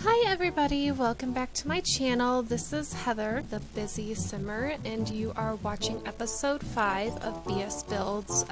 Hi everybody, welcome back to my channel. This is Heather, the Busy Simmer, and you are watching episode 5 of BS Builds,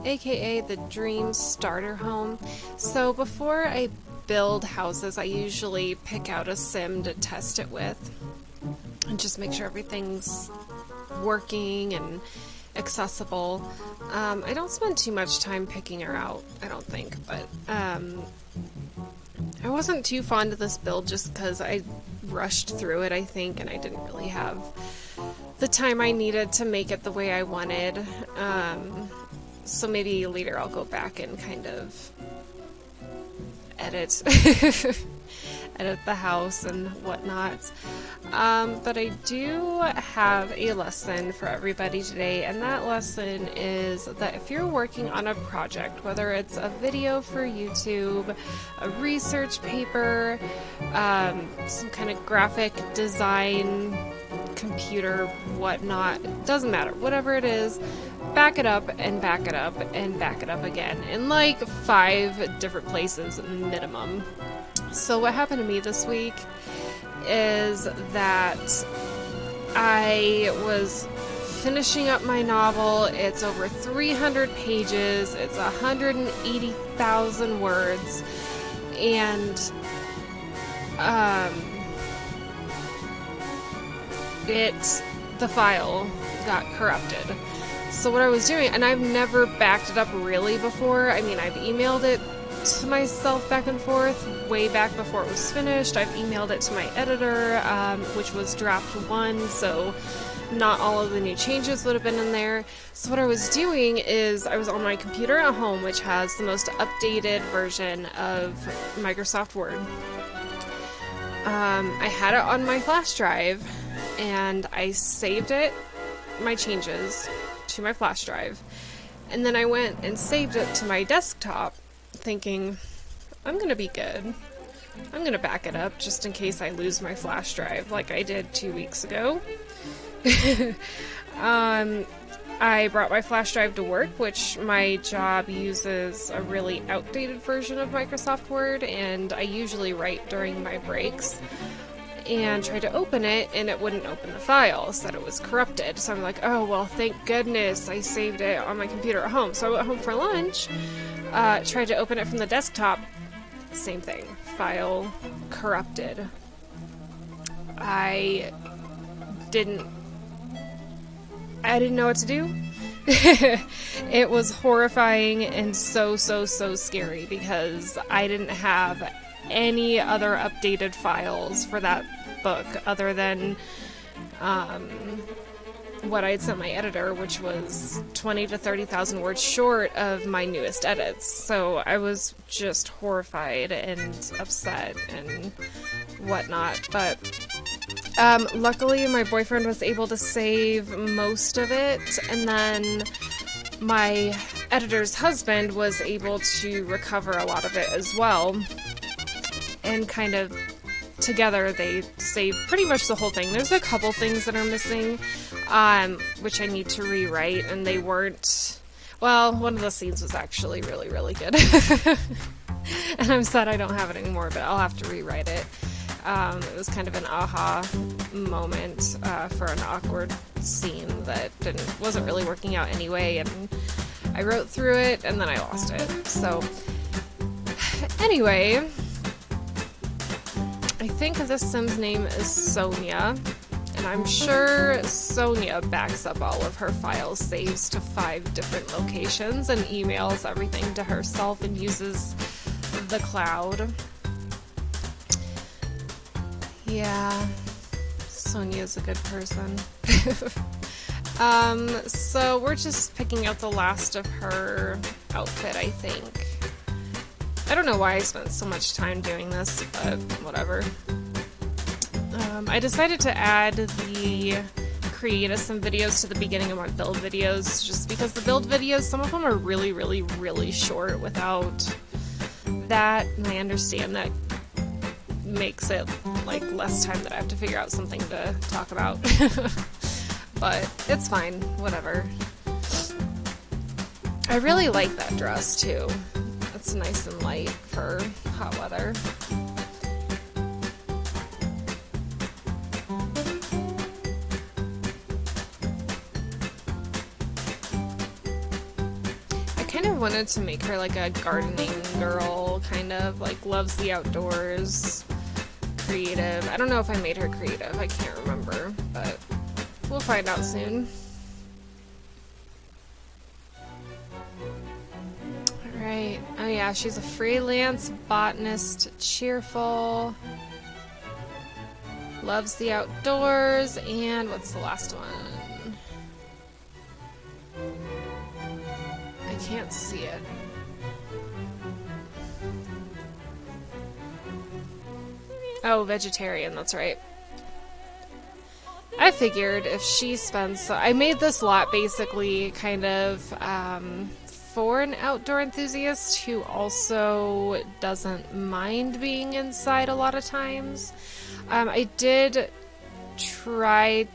aka the Dream Starter Home. So before I build houses, I usually pick out a sim to test it with and just make sure everything's working and accessible. I don't spend too much time picking her out, I don't think, but I wasn't too fond of this build just because I rushed through it, I think, and I didn't really have the time I needed to make it the way I wanted. So maybe later I'll go back and kind of edit edit the house and whatnot. But I do have a lesson for everybody today, and that lesson is that if you're working on a project, whether it's a video for YouTube, a research paper, some kind of graphic design, computer, whatnot, it doesn't matter, whatever it is, back it up and back it up and back it up again in like 5 different places minimum. So what happened to me this week is that I was finishing up my novel. It's over 300 pages. It's 180,000 words. And the file got corrupted. So what I was doing, and I've never backed it up really before. I mean, I've emailed it to myself back and forth way back before it was finished. I've emailed it to my editor, which was draft 1, so not all of the new changes would have been in there. So what I was doing is I was on my computer at home, which has the most updated version of Microsoft Word. I had it on my flash drive, and I saved it, my changes, to my flash drive, and then I went and saved it to my desktop, thinking, I'm gonna be good. I'm gonna back it up just in case I lose my flash drive like I did 2 weeks ago. I brought my flash drive to work, which my job uses a really outdated version of Microsoft Word, and I usually write during my breaks. And tried to open it, and it wouldn't open the file, said it was corrupted. So I'm like, oh, well, thank goodness I saved it on my computer at home. So I went home for lunch, tried to open it from the desktop, same thing, file corrupted. I didn't know what to do. It was horrifying and so scary because I didn't have any other updated files for that book other than what I had sent my editor, which was 20 to 30,000 words short of my newest edits. So I was just horrified and upset and whatnot. But luckily my boyfriend was able to save most of it, and then my editor's husband was able to recover a lot of it as well. And kind of together they saved pretty much the whole thing. There's a couple things that are missing, which I need to rewrite, and they weren't, well, one of the scenes was actually really good. And I'm sad I don't have it anymore, but I'll have to rewrite it. It was kind of an aha moment for an awkward scene that wasn't really working out anyway, and I wrote through it and then I lost it. So anyway, I think this sim's name is Sonia, and I'm sure Sonia backs up all of her file saves to 5 different locations and emails everything to herself and uses the cloud. Yeah, Sonia's a good person. So we're just picking out the last of her outfit, I think. I don't know why I spent so much time doing this, but whatever. I decided to add the create a sim videos to the beginning of my build videos, just because the build videos, some of them are really short without that, and I understand that makes it like less time that I have to figure out something to talk about. But it's fine, whatever. I really like that dress too. It's nice and light for hot weather. wanted to make her like a gardening girl, kind of, like loves the outdoors, creative. I don't know if I made her creative, I can't remember, but we'll find out soon. Alright, oh yeah, she's a freelance botanist, cheerful, loves the outdoors, and what's the last one? I can't see it. Oh, vegetarian, that's right. I figured if she spends... So I made this lot basically kind of for an outdoor enthusiast who also doesn't mind being inside a lot of times. I did try...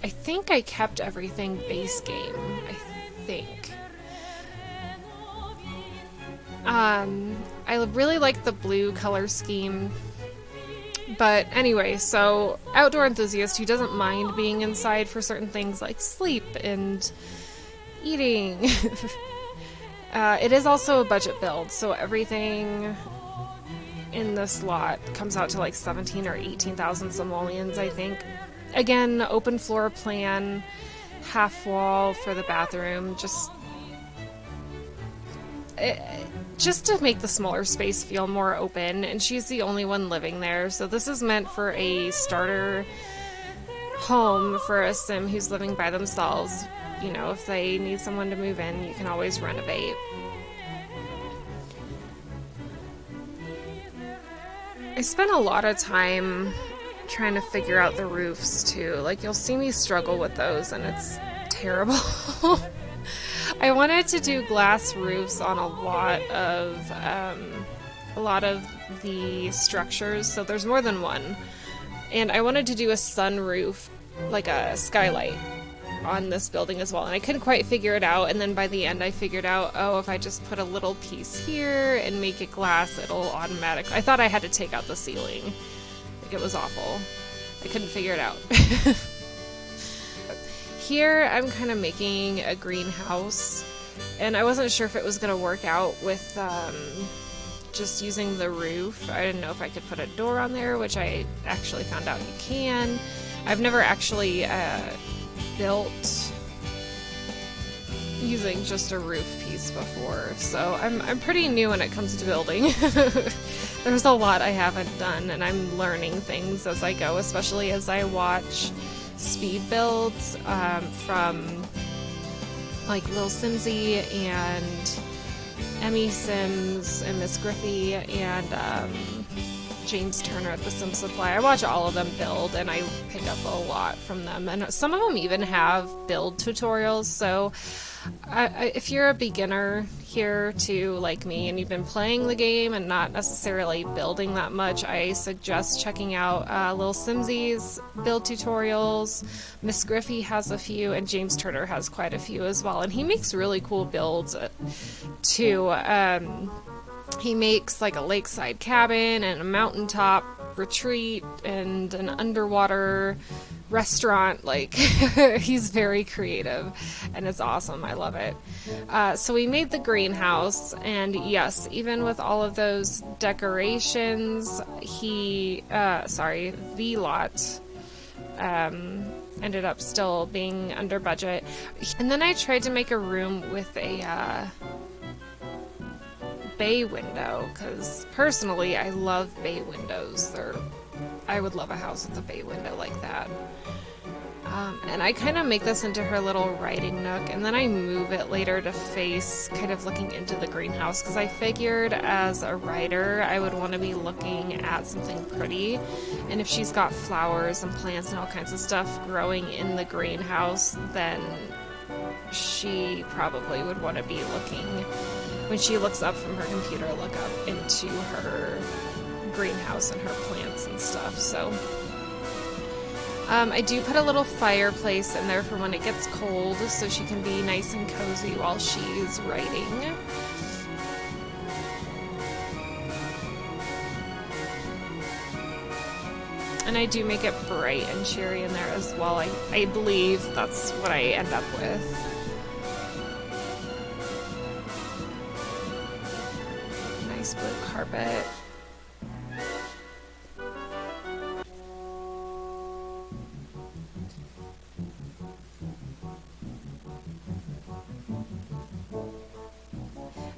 I think I kept everything base game, I think. I really like the blue color scheme. But anyway, so outdoor enthusiast who doesn't mind being inside for certain things like sleep and eating. It is also a budget build, so everything in this lot comes out to like 17 or 18,000 simoleons, I think. Again, open floor plan, half wall for the bathroom, just to make the smaller space feel more open, and she's the only one living there, so this is meant for a starter home for a sim who's living by themselves. You know, if they need someone to move in, you can always renovate. I spent a lot of time trying to figure out the roofs too. Like, you'll see me struggle with those and it's terrible. I wanted to do glass roofs on a lot of the structures, so there's more than one. And I wanted to do a sunroof, like a skylight, on this building as well, and I couldn't quite figure it out, and then by the end I figured out, oh, if I just put a little piece here and make it glass, it'll automatically... I thought I had to take out the ceiling. Like, it was awful. I couldn't figure it out. Here I'm kind of making a greenhouse, and I wasn't sure if it was going to work out with just using the roof. I didn't know if I could put a door on there, which I actually found out you can. I've never actually built using just a roof piece before, so I'm pretty new when it comes to building. There's a lot I haven't done, and I'm learning things as I go, especially as I watch speed builds from like Lil Simsy and Emmy Sims and Miss Griffey and James Turner at the Sim Supply. I watch all of them build, and I pick up a lot from them, and some of them even have build tutorials, so if you're a beginner here too, like me, and you've been playing the game and not necessarily building that much, I suggest checking out Lil Simsy's build tutorials. Miss Griffey has a few, and James Turner has quite a few as well, and he makes really cool builds too. He makes like a lakeside cabin and a mountaintop retreat and an underwater restaurant. Like, he's very creative and it's awesome. I love it. So we made the greenhouse, and yes, even with all of those decorations, the lot ended up still being under budget. And then I tried to make a room with a bay window, because personally I love bay windows. I would love a house with a bay window like that. And I kind of make this into her little writing nook, and then I move it later to face kind of looking into the greenhouse, because I figured as a writer I would want to be looking at something pretty, and if she's got flowers and plants and all kinds of stuff growing in the greenhouse, then she probably would want to be looking, when she looks up from her computer, look up into her greenhouse and her plants and stuff. So I do put a little fireplace in there for when it gets cold, so she can be nice and cozy while she's writing. And I do make it bright and cheery in there as well. I believe that's what I end up with. carpet.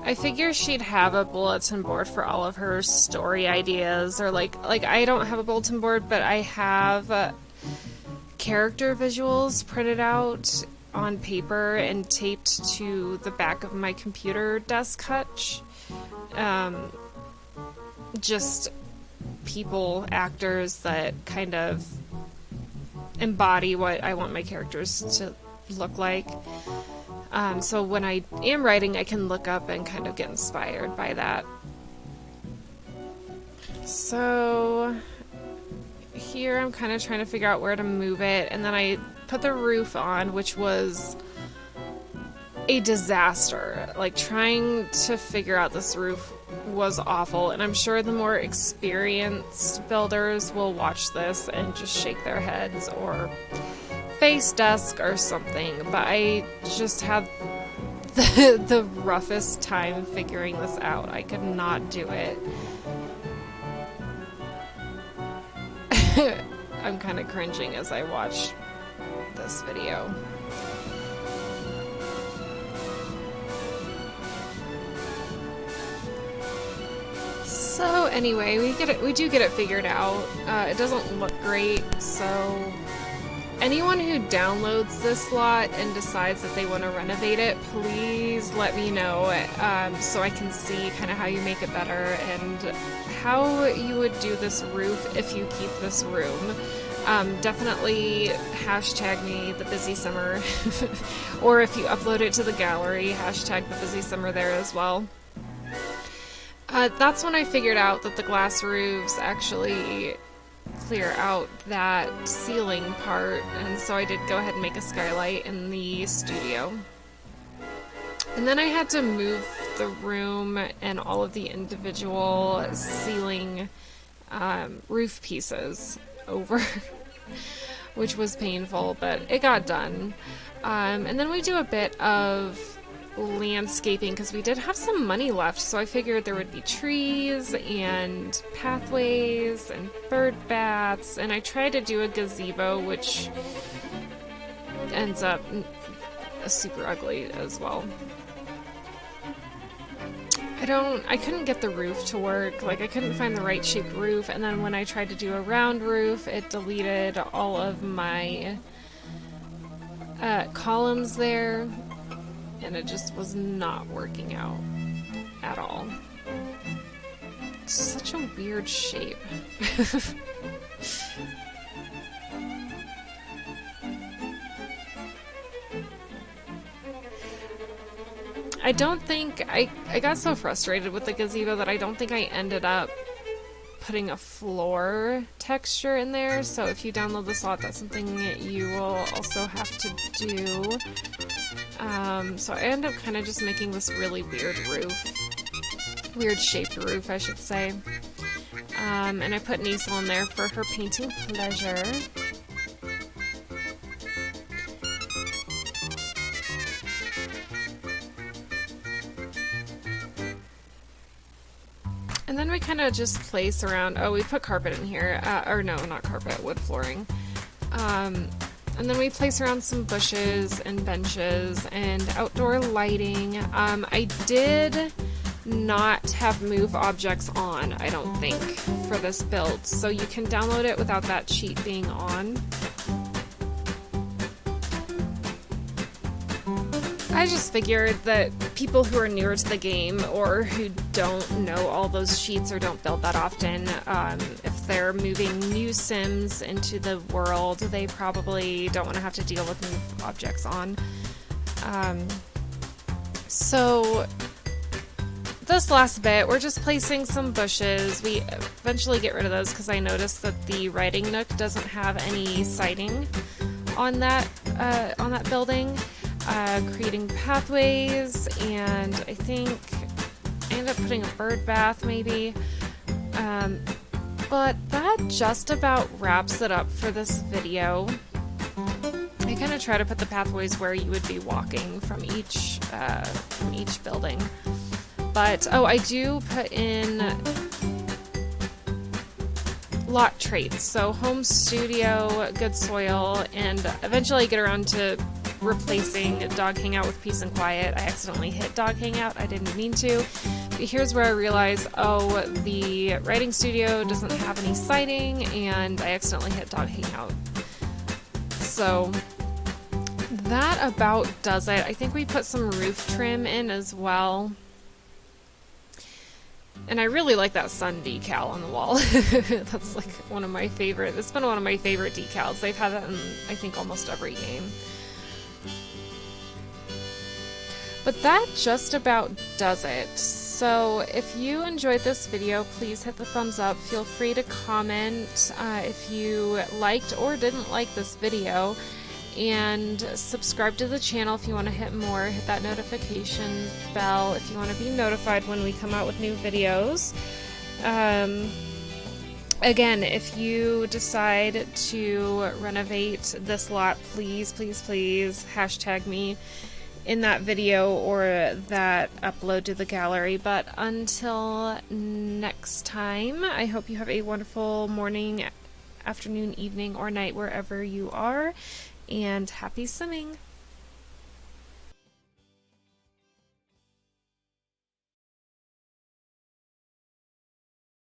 I figure she'd have a bulletin board for all of her story ideas, or like I don't have a bulletin board, but I have character visuals printed out on paper and taped to the back of my computer desk hutch. Just people, actors that kind of embody what I want my characters to look like. So when I am writing, I can look up and kind of get inspired by that. So here I'm kind of trying to figure out where to move it, and then I put the roof on, which was a disaster. Like, trying to figure out this roof was awful, and I'm sure the more experienced builders will watch this and just shake their heads or face desk or something, but I just had the roughest time figuring this out. I could not do it. I'm kind of cringing as I watch this video. So anyway, we do get it figured out. It doesn't look great, so anyone who downloads this lot and decides that they want to renovate it, please let me know, so I can see kind of how you make it better and how you would do this roof if you keep this room. Definitely hashtag me the busy summer, or if you upload it to the gallery, hashtag the busy summer there as well. That's when I figured out that the glass roofs actually clear out that ceiling part, and so I did go ahead and make a skylight in the studio. And then I had to move the room and all of the individual ceiling roof pieces over, which was painful, but it got done. And then we do a bit of landscaping because we did have some money left, so I figured there would be trees and pathways and bird baths, and I tried to do a gazebo, which ends up super ugly as well. I couldn't get the roof to work. Like, I couldn't find the right shaped roof, and then when I tried to do a round roof, it deleted all of my columns there, and it just was not working out at all. It's such a weird shape. I don't think I got so frustrated with the gazebo that I don't think I ended up putting a floor texture in there, so if you download this lot, that's something you will also have to do. So I ended up kind of just making this really weird roof. Weird shaped roof, I should say. And I put Niesel in there for her painting pleasure. And then we kind of just place around, oh, we put carpet in here, or no, not carpet, wood flooring. And then we place around some bushes and benches and outdoor lighting. I did not have move objects on, I don't think, for this build, so you can download it without that cheat being on. I just figured that people who are newer to the game or who don't know all those sheets or don't build that often, if they're moving new Sims into the world, they probably don't want to have to deal with move objects on. So this last bit, we're just placing some bushes. We eventually get rid of those because I noticed that the writing nook doesn't have any siding on that building. Creating pathways, and I think I ended up putting a bird bath maybe, but that just about wraps it up for this video. I kind of try to put the pathways where you would be walking from each building. But, oh, I do put in lot traits, so home studio, good soil, and eventually get around to replacing dog hangout with peace and quiet. I accidentally hit dog hangout, I didn't mean to. But here's where I realized, oh, the writing studio doesn't have any siding, and I accidentally hit dog hangout. So that about does it. I think we put some roof trim in as well. And I really like that sun decal on the wall. That's like one of my favorite. It's been one of my favorite decals. They've had that in, I think, almost every game. But that just about does it. So if you enjoyed this video, please hit the thumbs up. Feel free to comment if you liked or didn't like this video. And subscribe to the channel if you want to hit more. Hit that notification bell if you want to be notified when we come out with new videos. Again, if you decide to renovate this lot, please, please, please hashtag me in that video or that upload to the gallery. But until next time, I hope you have a wonderful morning, afternoon, evening, or night wherever you are. And happy simming!